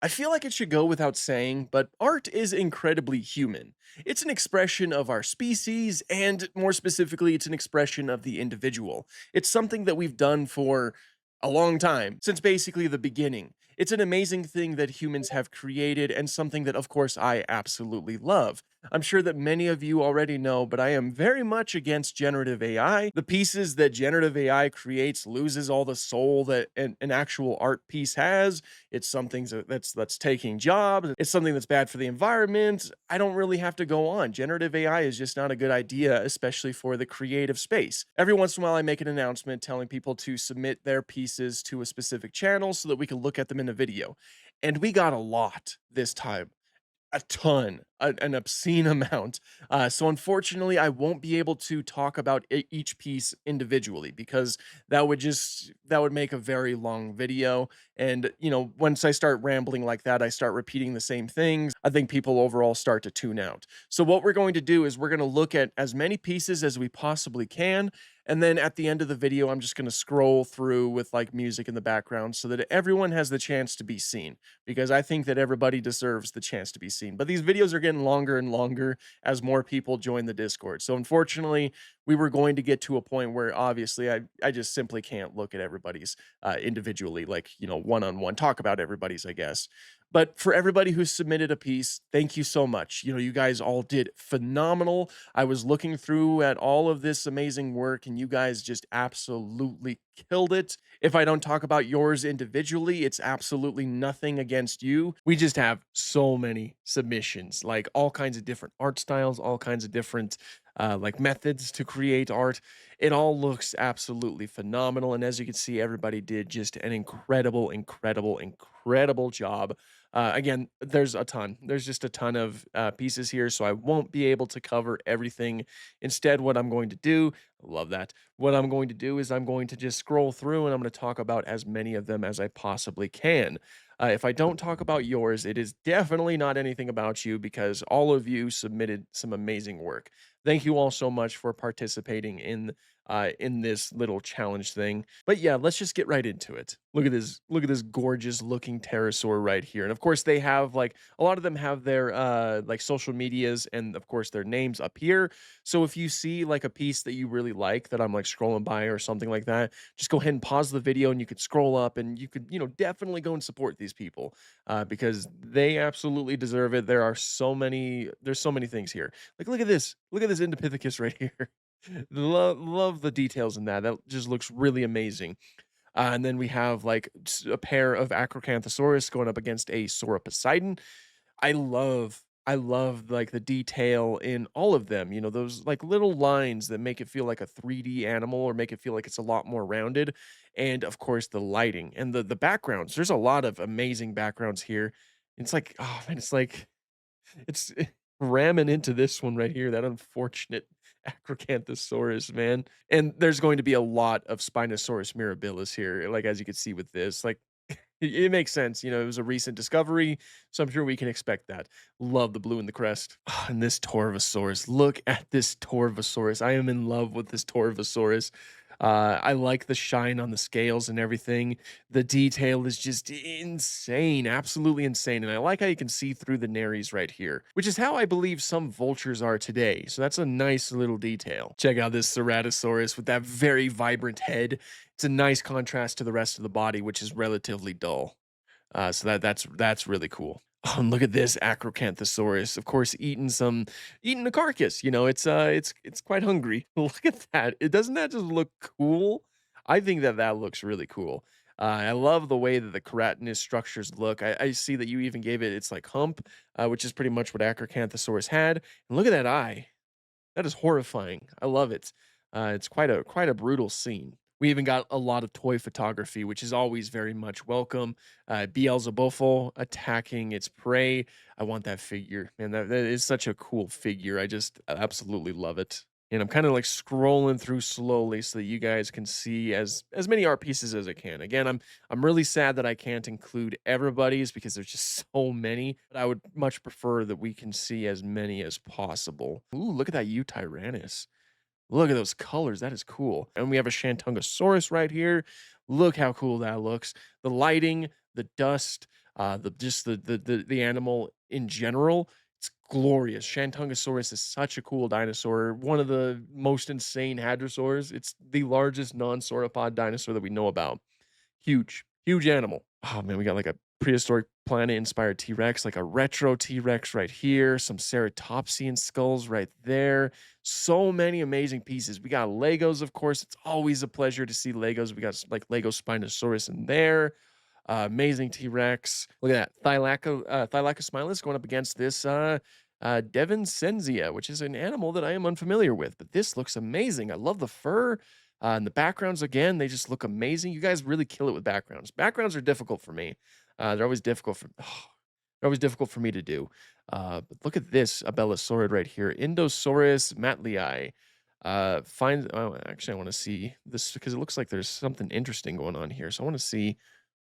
I feel like it should go without saying, but art is incredibly human. It's an expression of our species, and more specifically, it's an expression of the individual. It's something that we've done for a long time, since basically the beginning. It's an amazing thing that humans have created, and something that, of course, I absolutely love. I'm sure that many of you already know, but I am very much against generative AI. The pieces that generative AI creates loses all the soul that an actual art piece has. It's something that's taking jobs. It's something that's bad for the environment. I don't really have to go on. Generative AI is just not a good idea, especially for the creative space. Every once in a while, I make an announcement telling people to submit their pieces to a specific channel so that we can look at them in a video. And we got a lot this time, a ton, an obscene amount. So unfortunately, I won't be able to talk about each piece individually because that would make a very long video. And once I start rambling like that, I start repeating the same things. I think people overall start to tune out. So what we're going to do is we're going to look at as many pieces as we possibly can. And then at the end of the video, I'm just going to scroll through with like music in the background so that everyone has the chance to be seen, because I think that everybody deserves the chance to be seen. But these videos are getting longer and longer as more people join the Discord. So unfortunately, we were going to get to a point where obviously I just simply can't look at everybody's individually, like, one on one, talk about everybody's, I guess. But for everybody who submitted a piece, thank you so much. You guys all did phenomenal. I was looking through at all of this amazing work, and you guys just absolutely killed it. If I don't talk about yours individually, it's absolutely nothing against you. We just have so many submissions, like all kinds of different art styles, all kinds of different like methods to create art. It all looks absolutely phenomenal. And as you can see, everybody did just an incredible, incredible, incredible job. Again, there's just a ton of pieces here, so I won't be able to cover everything. Instead, what I'm going to do, I love that. What I'm going to do is I'm going to just scroll through and I'm going to talk about as many of them as I possibly can. If I don't talk about yours, it is definitely not anything about you because all of you submitted some amazing work. Thank you all so much for participating in this little challenge thing. But yeah, let's just get right into it. Look at this gorgeous looking pterosaur right here. And of course, they have like a lot of them have their like social medias and of course their names up here. So if you see like a piece that you really like that I'm like scrolling by or something like that, just go ahead and pause the video and you could scroll up and you could, definitely go and support these people because they absolutely deserve it. There's so many things here. Like look at this. Look at this Indopithecus right here. Love the details in that. That just looks really amazing. And then we have like a pair of Acrocanthosaurus going up against a Sauroposeidon. I love like the detail in all of them. Those like little lines that make it feel like a 3D animal or make it feel like it's a lot more rounded. And of course the lighting and the backgrounds. There's a lot of amazing backgrounds here. It's like, oh man, it's ramming into this one right here, that unfortunate Acrocanthosaurus, man. And there's going to be a lot of Spinosaurus mirabilis here, like, as you can see with this, like, it makes sense, it was a recent discovery, so I'm sure we can expect that. Love the blue in the crest. Ah, and this Torvosaurus, look at this Torvosaurus. I am in love with this Torvosaurus. I like the shine on the scales and everything. The detail is just insane, absolutely insane. And I like how you can see through the nares right here, which is how I believe some vultures are today. So that's a nice little detail. Check out this Ceratosaurus with that very vibrant head. It's a nice contrast to the rest of the body, which is relatively dull. So that's really cool. Oh, and look at this Acrocanthosaurus. Of course, eating a carcass. It's quite hungry. Look at that. It doesn't that just look cool? I think that looks really cool. I love the way that the keratinous structures look. I see that you even gave it its like hump, which is pretty much what Acrocanthosaurus had. And look at that eye. That is horrifying. I love it. It's quite a brutal scene. We even got a lot of toy photography, which is always very much welcome. Beelzebufel attacking its prey. I want that figure, man. That is such a cool figure. I just absolutely love it. And I'm kind of like scrolling through slowly so that you guys can see as many art pieces as I can. Again, I'm really sad that I can't include everybody's because there's just so many. But I would much prefer that we can see as many as possible. Ooh, look at that Utyrannus. Look at those colors. That is cool. And we have a Shantungosaurus right here. Look how cool that looks. The lighting, the dust. The just the animal in general, it's glorious. Shantungosaurus is such a cool dinosaur, one of the most insane hadrosaurs. It's the largest non-sauropod dinosaur that we know about. Huge, huge animal. Oh man, we got like a prehistoric planet inspired T Rex, like a retro T Rex right here, some ceratopsian skulls right there. So many amazing pieces. We got Legos, of course. It's always a pleasure to see Legos. We got like Lego Spinosaurus in there. Amazing T Rex. Look at that. Thylacosmilus going up against this Devon Senzia, which is an animal that I am unfamiliar with, but this looks amazing. I love the fur. And the backgrounds, again, they just look amazing. You guys really kill it with backgrounds. Backgrounds are difficult for me. They're always difficult for they're always difficult for me to do. But look at this Abelosaurid right here, Indosaurus matlii. Actually, I want to see this because it looks like there's something interesting going on here. So I want to see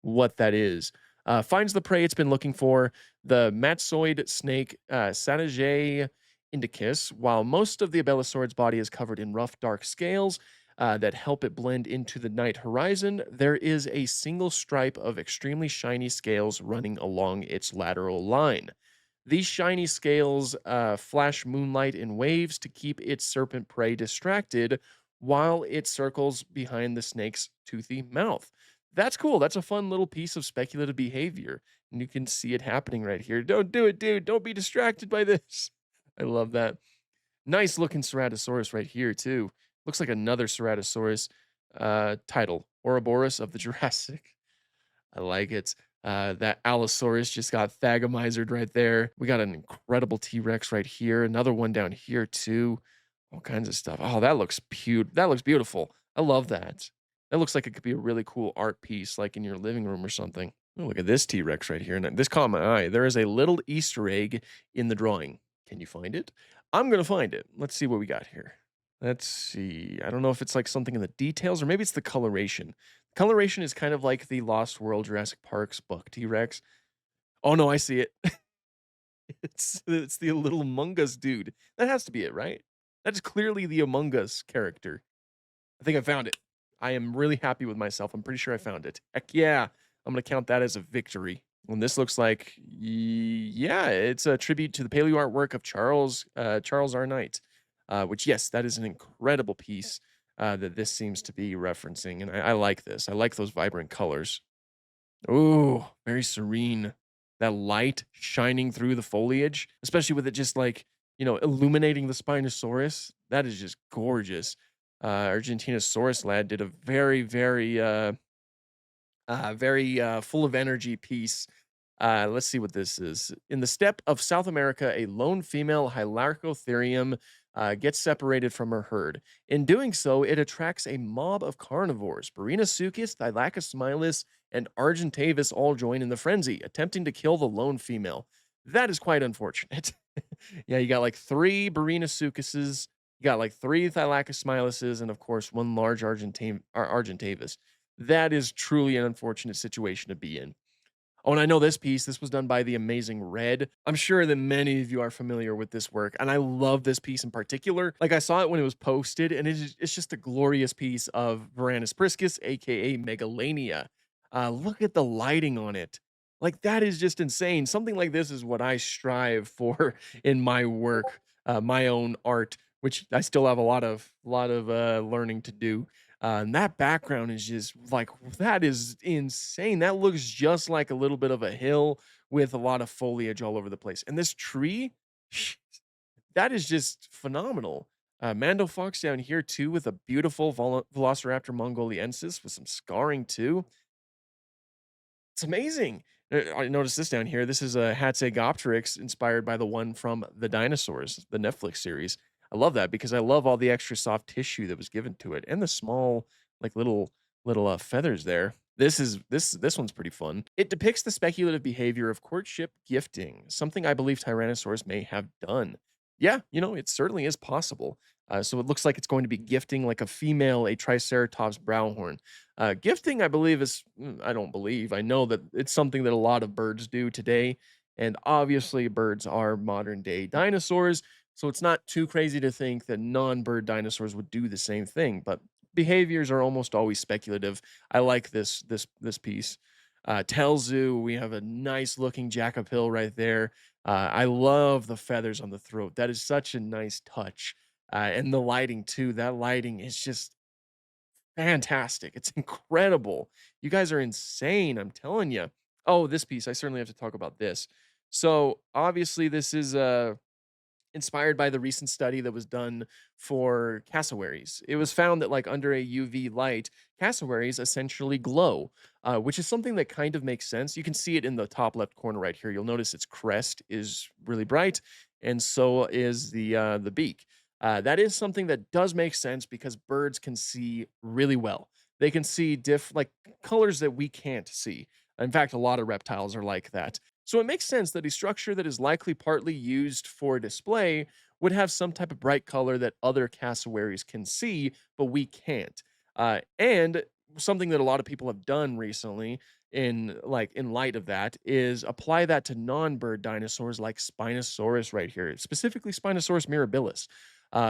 what that is. Finds the prey it's been looking for, the matsoid snake, Satageae indicus. While most of the Abelosaurid's body is covered in rough, dark scales, that help it blend into the night horizon, there is a single stripe of extremely shiny scales running along its lateral line. These shiny scales flash moonlight in waves to keep its serpent prey distracted while it circles behind the snake's toothy mouth. That's cool. That's a fun little piece of speculative behavior. And you can see it happening right here. Don't do it, dude. Don't be distracted by this. I love that. Nice looking Ceratosaurus right here, too. Looks like another Ceratosaurus title, Ouroboros of the Jurassic. I like it. That Allosaurus just got thagomizered right there. We got an incredible T-Rex right here. Another one down here too. All kinds of stuff. Oh, that looks cute. That looks beautiful. I love that. That looks like it could be a really cool art piece, like in your living room or something. Oh, look at this T-Rex right here. And this caught my eye. There is a little Easter egg in the drawing. Can you find it? I'm gonna find it. Let's see what we got here. Let's see. I don't know if it's like something in the details or maybe it's the coloration. Coloration is kind of like the Lost World Jurassic Park's buck T-Rex. Oh no, I see it. It's the little Among Us dude. That has to be it, right? That is clearly the Among Us character. I think I found it. I am really happy with myself. I'm pretty sure I found it. Heck yeah. I'm gonna count that as a victory. And this looks like, yeah, it's a tribute to the Paleoart work of Charles R. Knight. Which, yes, that is an incredible piece that this seems to be referencing, and I like this. I like those vibrant colors. Ooh, very serene. That light shining through the foliage, especially with it just like, illuminating the Spinosaurus. That is just gorgeous. Argentinosaurus lad did a very full of energy piece. Let's see what this is. In the steppe of South America, a lone female Hylarcotherium gets separated from her herd. In doing so, it attracts a mob of carnivores. Barinasuchus, Thylacosmilus, and Argentavis all join in the frenzy, attempting to kill the lone female. That is quite unfortunate. Yeah, you got like three Barinasuchuses, you got like three Thylacosmiluses, and of course, one large Argentavis. That is truly an unfortunate situation to be in. Oh, and I know this piece. This was done by the amazing Red. I'm sure that many of you are familiar with this work, and I love this piece in particular. Like I saw it when it was posted, and it's just a glorious piece of Varanus priscus, aka Megalania. Look at the lighting on it. Like that is just insane. Something like this is what I strive for in my work, my own art, which I still have a lot of learning to do. And that background is just like that is insane. That looks just like a little bit of a hill with a lot of foliage all over the place. And this tree, that is just phenomenal. Mando Fox down here too, with a beautiful Velociraptor mongoliensis with some scarring too. It's amazing. I noticed this down here. This is a Hatzegopteryx inspired by the one from the dinosaurs, the Netflix series. I love that because I love all the extra soft tissue that was given to it and the small, like little feathers there. This one's pretty fun. It depicts the speculative behavior of courtship gifting, something I believe Tyrannosaurus may have done. Yeah, it certainly is possible. So it looks like it's going to be gifting like a female, a Triceratops browhorn. Gifting, I believe, I don't believe, I know that it's something that a lot of birds do today. And obviously, birds are modern day dinosaurs. So it's not too crazy to think that non bird dinosaurs would do the same thing. But behaviors are almost always speculative. I like this piece. Telzu, we have a nice looking Jackapil right there. I love the feathers on the throat. That is such a nice touch. And the lighting too. That lighting is just fantastic. It's incredible. You guys are insane, I'm telling you. Oh, this piece, I certainly have to talk about this. So, obviously, this is inspired by the recent study that was done for cassowaries. It was found that, like, under a UV light, cassowaries essentially glow, which is something that kind of makes sense. You can see it in the top left corner right here. You'll notice its crest is really bright, and so is the beak. That is something that does make sense because birds can see really well. They can see like colors that we can't see. In fact, a lot of reptiles are like that. So it makes sense that a structure that is likely partly used for display would have some type of bright color that other cassowaries can see, but we can't. And something that a lot of people have done recently in light of that is apply that to non-bird dinosaurs like Spinosaurus right here, specifically Spinosaurus mirabilis.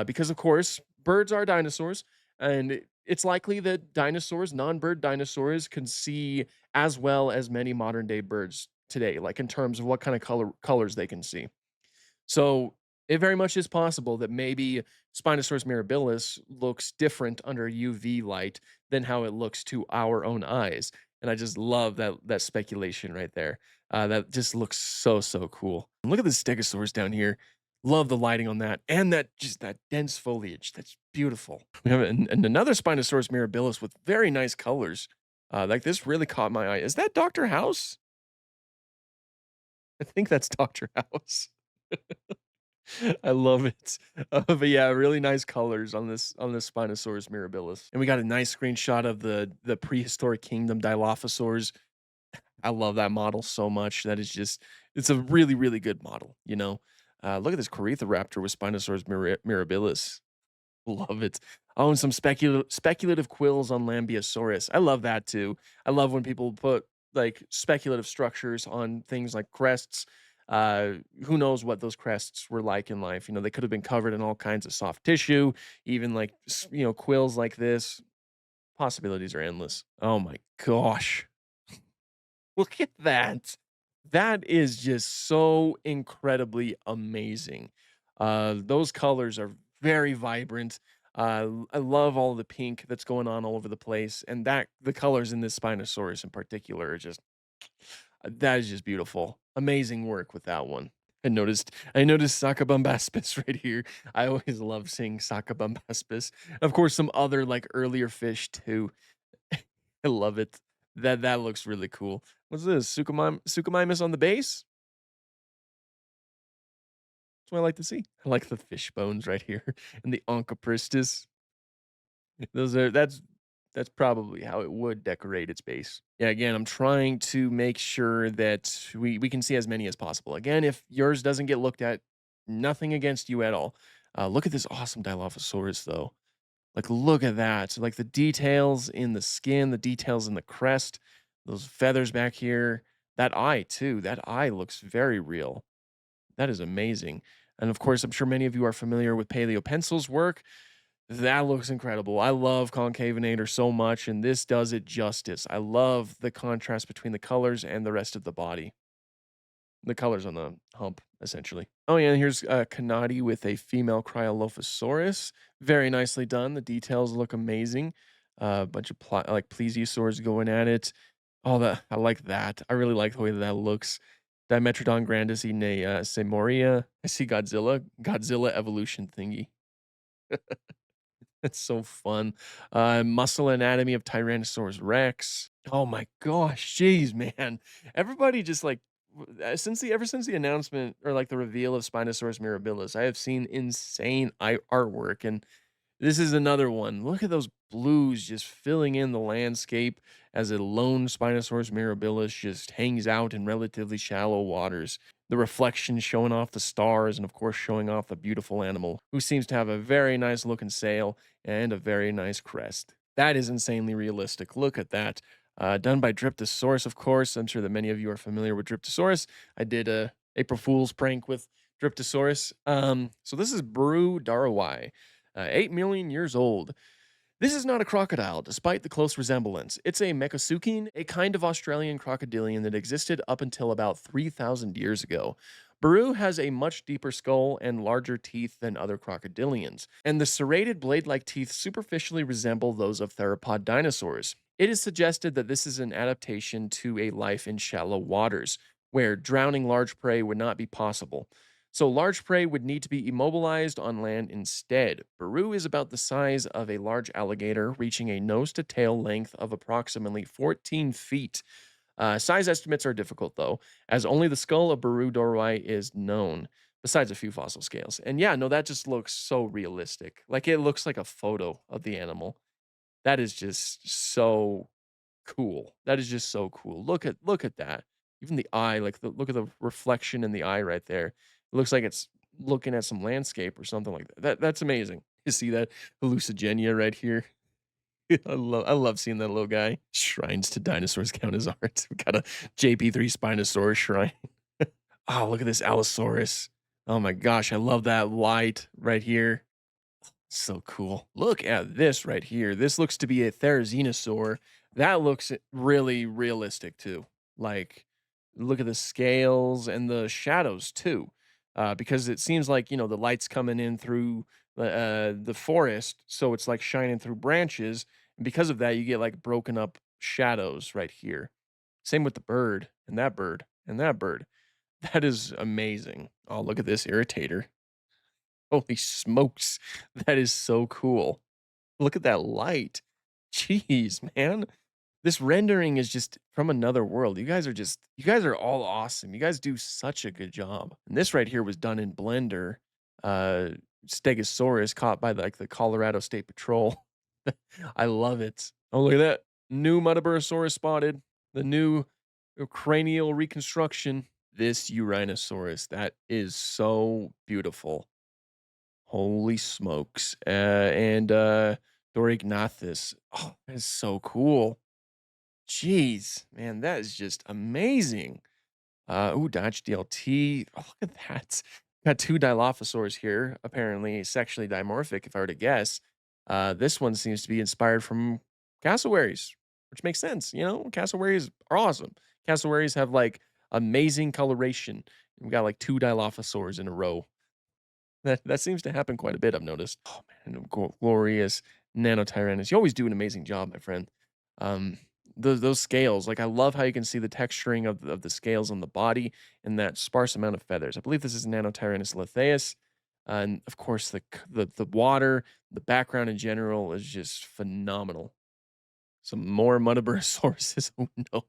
Because of course, birds are dinosaurs, and it's likely that dinosaurs, non-bird dinosaurs, can see as well as many modern day birds today, like in terms of what kind of colors they can see. So it very much is possible that maybe Spinosaurus mirabilis looks different under UV light than how it looks to our own eyes. And I just love that speculation right there. That just looks so cool. And look at the stegosaurus down here. Love the lighting on that, and that dense foliage. That's beautiful. We have and another Spinosaurus mirabilis with very nice colors. Like this really caught my eye. Is that Doctor House? I think that's Doctor House. I love it. But yeah, really nice colors on this Spinosaurus mirabilis. And we got a nice screenshot of the prehistoric kingdom Dilophosaurs. I love that model so much. That is just it's a really good model, you know. Look at this Corythoraptor with Spinosaurus mirabilis. Love it. Oh, and some speculative quills on Lambeosaurus. I love that too. I love when people put like speculative structures on things like crests. Who knows what those crests were like in life? You know, they could have been covered in all kinds of soft tissue, even like quills like this. Possibilities are endless. Oh my gosh. Look at that. That is just so incredibly amazing. Those colors are very vibrant. I love all the pink that's going on all over the place, and that the colors in this Spinosaurus in particular are just that is just beautiful. Amazing work with that one. I noticed Sacabambaspis right here. I always love seeing Sacabambaspis. Of course, some other like earlier fish too. I love it. That looks really cool. What's this? Suchomimus on the base? That's what I like to see. I like the fish bones right here and the Onchopristis. That's probably how it would decorate its base. Yeah, again, I'm trying to make sure that we can see as many as possible. Again, if yours doesn't get looked at, nothing against you at all. Look at this awesome Dilophosaurus though. Like, look at that. So, like, the details in the skin, the details in the crest, those feathers back here, that eye, too. That eye looks very real. That is amazing. And of course, I'm sure many of you are familiar with Paleo Pencil's work. That looks incredible. I love Concavinator so much, and this does it justice. I love the contrast between the colors and the rest of the body. The colors on the hump, essentially. Oh, yeah, and here's, Kanati with a female Cryolophosaurus. Very nicely done. The details look amazing. A bunch of like plesiosaurs going at it. Oh, that I like that. I really like the way that that looks. Dimetrodon grandis in a Semoria. I see Godzilla evolution thingy. That's so fun. Muscle anatomy of Tyrannosaurus Rex. Oh my gosh, jeez, man. Everybody just like ever since the announcement or like the reveal of Spinosaurus mirabilis, I have seen insane artwork, and this is another one. Look at those blues just filling in the landscape as a lone Spinosaurus mirabilis just hangs out in relatively shallow waters. The reflection showing off the stars, and of course, showing off the beautiful animal who seems to have a very nice looking sail and a very nice crest. That is insanely realistic. Look at that. Done by Dryptosaurus, of course. I'm sure that many of you are familiar with Dryptosaurus. I did a April Fool's prank with Dryptosaurus. So this is Brew Darawai. 8 million years old. This is not a crocodile, despite the close resemblance. It's a mecosukine, a kind of Australian crocodilian that existed up until about 3,000 years ago. Baru has a much deeper skull and larger teeth than other crocodilians, and the serrated blade like teeth superficially resemble those of theropod dinosaurs. It is suggested that this is an adaptation to a life in shallow waters, where drowning large prey would not be possible. So large prey would need to be immobilized on land instead. Baru is about the size of a large alligator, reaching a nose to tail length of approximately 14 feet. Size estimates are difficult, though, as only the skull of Baru dorwai is known, besides a few fossil scales. And yeah, no, that just looks so realistic. Like it looks like a photo of the animal. That is just so cool. That is just so cool. Look at that. Even the eye, like look at the reflection in the eye right there. It looks like it's looking at some landscape or something like that. That's amazing. You see that hallucigenia right here? I love seeing that little guy. Shrines to dinosaurs count as art. We got a JP3 Spinosaurus shrine. Oh, look at this Allosaurus. Oh my gosh, I love that light right here. So cool. Look at this right here. This looks to be a Therizinosaur. That looks really realistic too. Like, look at the scales and the shadows too. Because it seems like, the light's coming in through the forest. So it's like shining through branches. And because of that, you get like broken up shadows right here. Same with the bird and that bird and that bird. That is amazing. Oh, look at this irritator. Holy smokes. That is so cool. Look at that light. Jeez, man. This rendering is just from another world. You guys are all awesome. You guys do such a good job. And this right here was done in Blender. Uh Stegosaurus caught by like the Colorado State Patrol. I love it. Oh, look at that. New Muttaburrasaurus spotted. The new cranial reconstruction. This Uranosaurus. That is so beautiful. Holy smokes. And Dorignathus. Oh, that is so cool. Jeez, man, that is just amazing. Ooh, Dodge DLT. Oh, look at that. Got two Dilophosaurs here, apparently sexually dimorphic, if I were to guess. This one seems to be inspired from cassowaries, which makes sense. Cassowaries are awesome. Cassowaries have like amazing coloration. We got like two Dilophosaurs in a row. That seems to happen quite a bit, I've noticed. Oh man, glorious Nanotyrannus. You always do an amazing job, my friend. Um, those scales, like I love how you can see the texturing of the scales on the body and that sparse amount of feathers. I believe this is Nanotyrannus lithaeus. And of course, the water, the background in general is just phenomenal. Some more Muttaburrasaurus. Oh no,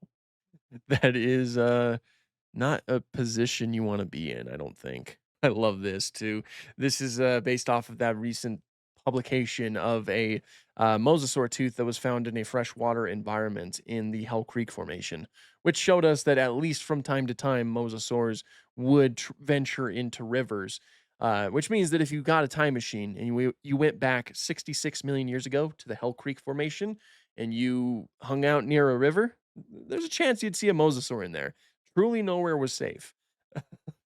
that is not a position you wanna be in, I don't think. I love this too. This is, based off of that recent publication of a, mosasaur tooth that was found in a freshwater environment in the Hell Creek Formation, which showed us that at least from time to time, mosasaurs would venture into rivers, which means that if you got a time machine and you went back 66 million years ago to the Hell Creek Formation and you hung out near a river, there's a chance you'd see a mosasaur in there. Truly nowhere was safe.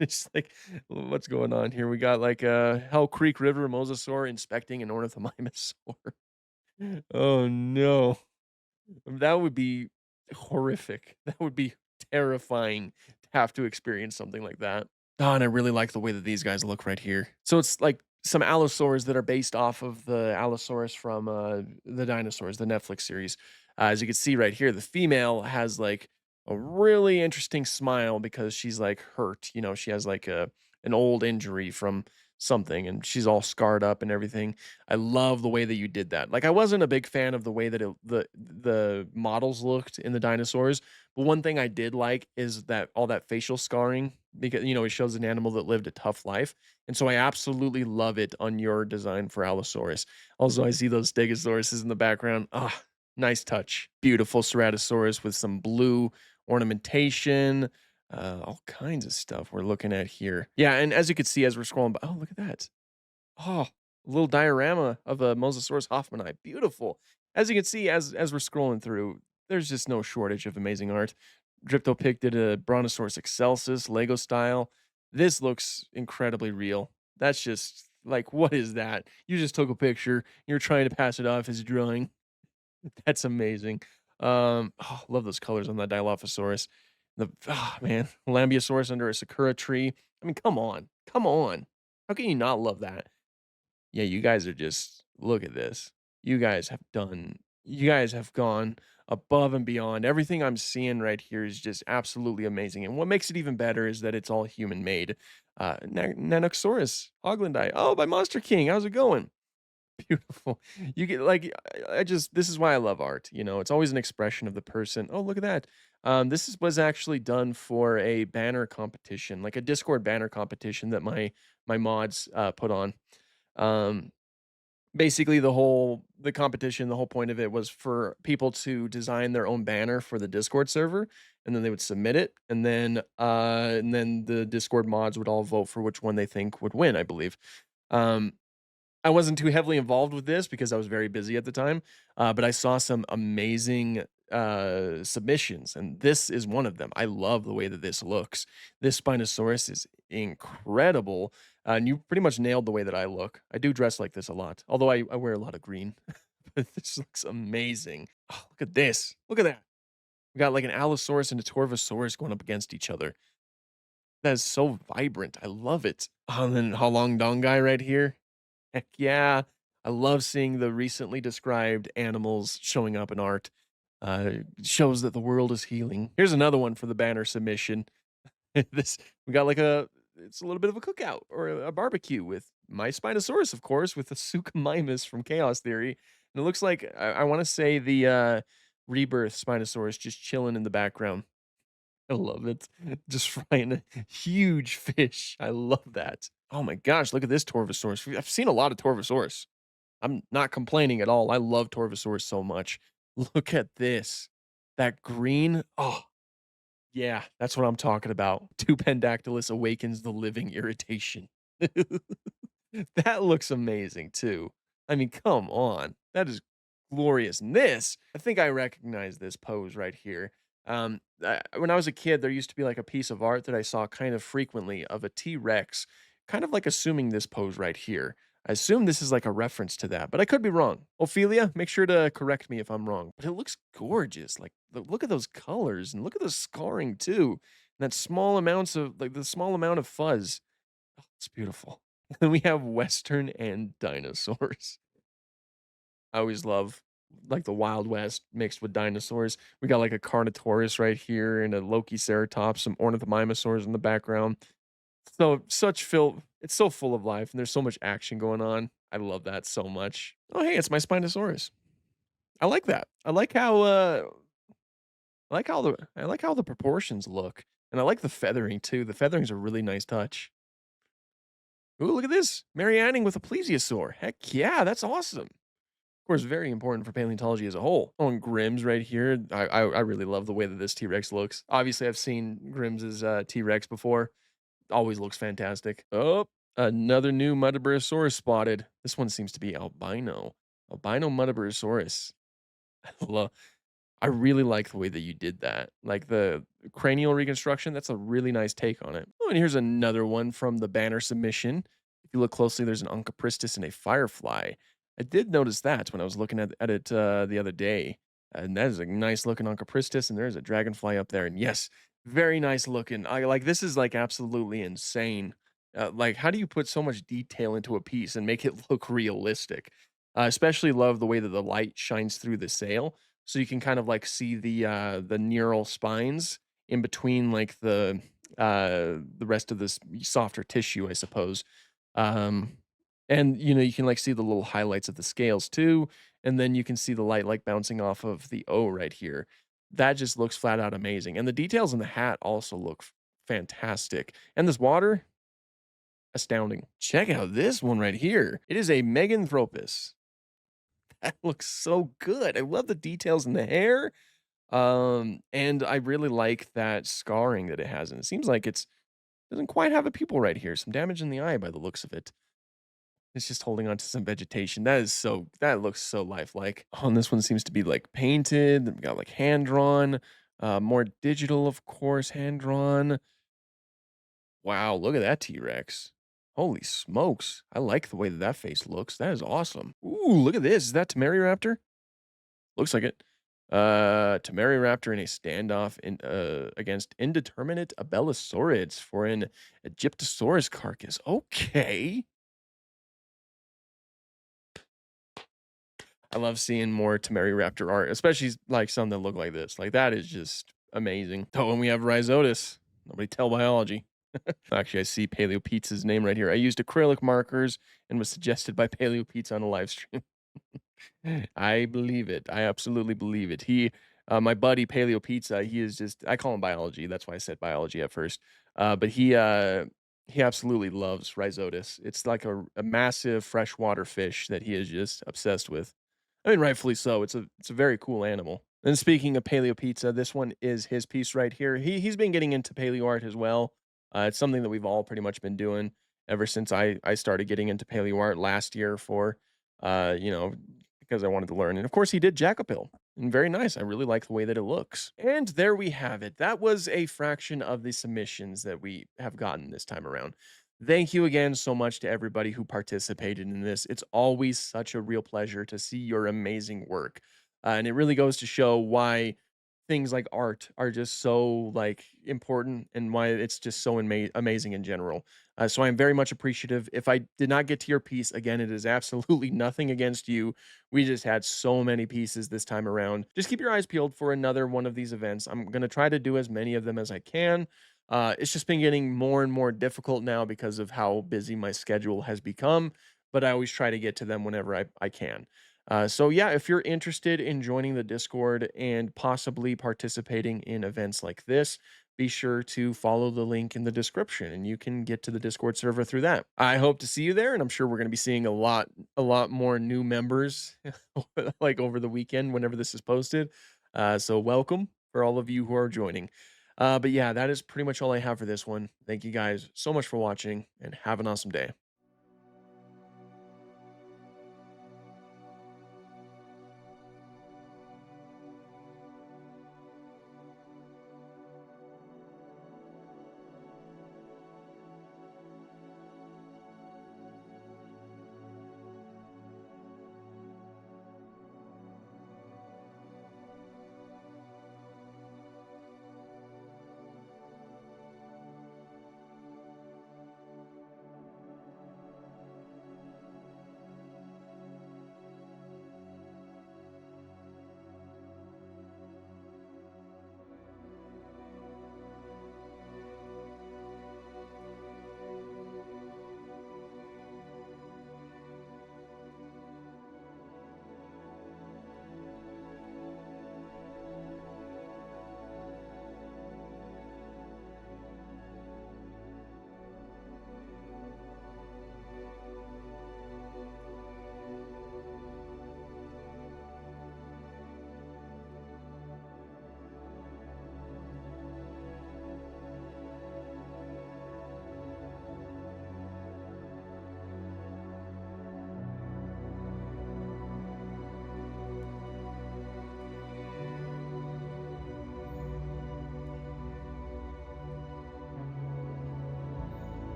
It's like, what's going on here? We got like a Hell Creek River mosasaur inspecting an ornithomimosaur. Oh no. That would be horrific. That would be terrifying to have to experience something like that. Oh, and I really like the way that these guys look right here. So it's like some allosaurs that are based off of the Allosaurus from the dinosaurs, the Netflix series. As you can see right here, the female has like a really interesting smile because she's like hurt. She has like an old injury from something and she's all scarred up and everything. I love the way that you did that. Like I wasn't a big fan of the way that the models looked in the dinosaurs, but one thing I did like is that all that facial scarring because it shows an animal that lived a tough life. And so I absolutely love it on your design for Allosaurus. Also, I see those Stegosauruses in the background. Ah, nice touch. Beautiful Ceratosaurus with some blue ornamentation. All kinds of stuff we're looking at here. Yeah, and as you can see as we're scrolling by, oh, look at that. Oh, a little diorama of a Mosasaurus hoffmanni. Beautiful. As you can see, as we're scrolling through, there's just no shortage of amazing art. Dryptopic did a Brontosaurus excelsus, Lego style. This looks incredibly real. That's just Like, what is that? You just took a picture. You're trying to pass it off as a drawing. That's amazing. Love those colors on that Dilophosaurus. Man, Lambeosaurus under a sakura tree. I mean, come on, come on. How can you not love that? Yeah, you guys are just look at this. You guys have gone above and beyond. Everything I'm seeing right here is just absolutely amazing. And what makes it even better is that it's all human made. Nanoxaurus, Hoglandi. Oh, by Monster King. How's it going? Beautiful. You get like I just this is why I love art. You know, it's always an expression of the person. Oh, look at that. Was actually done for a banner competition, like a Discord banner competition that my mods put on. Um, Basically the competition, the whole point of it was for people to design their own banner for the Discord server, and then they would submit it, and then the Discord mods would all vote for which one they think would win, I believe. Um, I wasn't too heavily involved with this because I was very busy at the time, but I saw some amazing submissions, and this is one of them. I love the way that this looks. This Spinosaurus is incredible, and you pretty much nailed the way that I look. I do dress like this a lot, although I wear a lot of green. But this looks amazing. Oh, look at this. Look at that. We got like an Allosaurus and a Torvosaurus going up against each other. That is so vibrant. I love it. Oh, and then Halong Dong guy right here. Heck yeah. I love seeing the recently described animals showing up in art. Shows that the world is healing. Here's another one for the banner submission. This we got like it's a little bit of a cookout or a barbecue with my Spinosaurus, of course, with the Suchomimus from Chaos Theory. And it looks like I want to say the rebirth Spinosaurus just chilling in the background. I love it. Just frying a huge fish. I love that. Oh my gosh, look at this Torvosaurus. I've seen a lot of Torvosaurus. I'm not complaining at all. I love Torvosaurus so much. Look at this. That green. Oh, yeah, that's what I'm talking about. Two Pendactylus awakens the living irritation. That looks amazing too. I mean, come on. That is glorious. And this, I think I recognize this pose right here. When I was a kid, there used to be like a piece of art that I saw kind of frequently of a T-Rex, kind of like assuming this pose right here. I assume this is like a reference to that, but I could be wrong. Ophelia, make sure to correct me if I'm wrong. But it looks gorgeous. Like, look at those colors and look at the scarring too. And that small amounts of like the small amount of fuzz. Oh, it's beautiful. And we have Western and dinosaurs. I always love like the Wild West mixed with dinosaurs. We got like a Carnotaurus right here and a Lokiceratops, some Ornithomimosaurs in the background. So it's so full of life and there's so much action going on. I love that so much. Oh hey, it's my Spinosaurus. I like that. I like how the proportions look. And I like the feathering too. The feathering's a really nice touch. Ooh, look at this. Marianning with a plesiosaur. Heck yeah, that's awesome. Of course, very important for paleontology as a whole. Oh, and Grimm's right here. I really love the way that this T-Rex looks. Obviously, I've seen Grimm's T-Rex before. Always looks fantastic. Oh, another new Muttaburrasaurus spotted. This one seems to be albino. Albino Muttaburrasaurus. I love I really like the way that you did that. Like the cranial reconstruction, that's a really nice take on it. Oh, and here's another one from the banner submission. If you look closely, there's an Onchopristis and a firefly. I did notice that when I was looking at it the other day. And that is a nice looking Onchopristis, and there's a dragonfly up there. And yes, very nice looking. I like this is like absolutely insane. Like, how do you put so much detail into a piece and make it look realistic? I especially love the way that the light shines through the sail so you can kind of like see the neural spines in between like the rest of this softer tissue, I suppose. Um, and you know, you can like see the little highlights of the scales too, and then you can see the light like bouncing off of the O right here. That just looks flat out amazing. And the details in the hat also look fantastic. And this water, astounding. Check out this one right here. It is a Meganthropus. That looks so good. I love the details in the hair. And I really like that scarring that it has. And it seems like it's doesn't quite have a pupil right here. Some damage in the eye by the looks of it. It's just holding on to some vegetation. That looks so lifelike. Oh, and this one seems to be like painted. We got like hand drawn, more digital, of course, hand drawn. Wow, look at that T-Rex. Holy smokes. I like the way that that face looks. That is awesome. Ooh, look at this. Is that Temeryraptor? Looks like it. Temeryraptor in a standoff against indeterminate Abelisaurids for an Egyptosaurus carcass. Okay. I love seeing more Temeryraptor art, especially like some that look like this. Like that is just amazing. Oh, and we have Rhizotus. Nobody tell biology. Actually, I see Paleo Pizza's name right here. I used acrylic markers and was suggested by Paleo Pizza on a live stream. I believe it. I absolutely believe it. My buddy Paleo Pizza, he is just, I call him biology. That's why I said biology at first. But he absolutely loves Rhizotus. It's like a massive freshwater fish that he is just obsessed with. I mean, rightfully so. It's a very cool animal. And speaking of Paleo Pizza, this one is his piece right here. He's been getting into paleo art as well. It's something that we've all pretty much been doing ever since I started getting into paleo art last year for you know, because I wanted to learn. And of course, he did Jackapil, and very nice. I really like the way that it looks. And there we have it. That was a fraction of the submissions that we have gotten this time around. Thank you again so much to everybody who participated in this. It's always such a real pleasure to see your amazing work. And it really goes to show why things like art are just so like important and why it's just so amazing in general. So I'm very much appreciative. If I did not get to your piece, again, it is absolutely nothing against you. We just had so many pieces this time around. Just keep your eyes peeled for another one of these events. I'm going to try to do as many of them as I can. It's just been getting more and more difficult now because of how busy my schedule has become, but I always try to get to them whenever I can. So yeah, if you're interested in joining the Discord and possibly participating in events like this, be sure to follow the link in the description and you can get to the Discord server through that. I hope to see you there, and I'm sure we're going to be seeing a lot more new members like over the weekend whenever this is posted. So welcome for all of you who are joining. But yeah, that is pretty much all I have for this one. Thank you guys so much for watching and have an awesome day.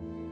you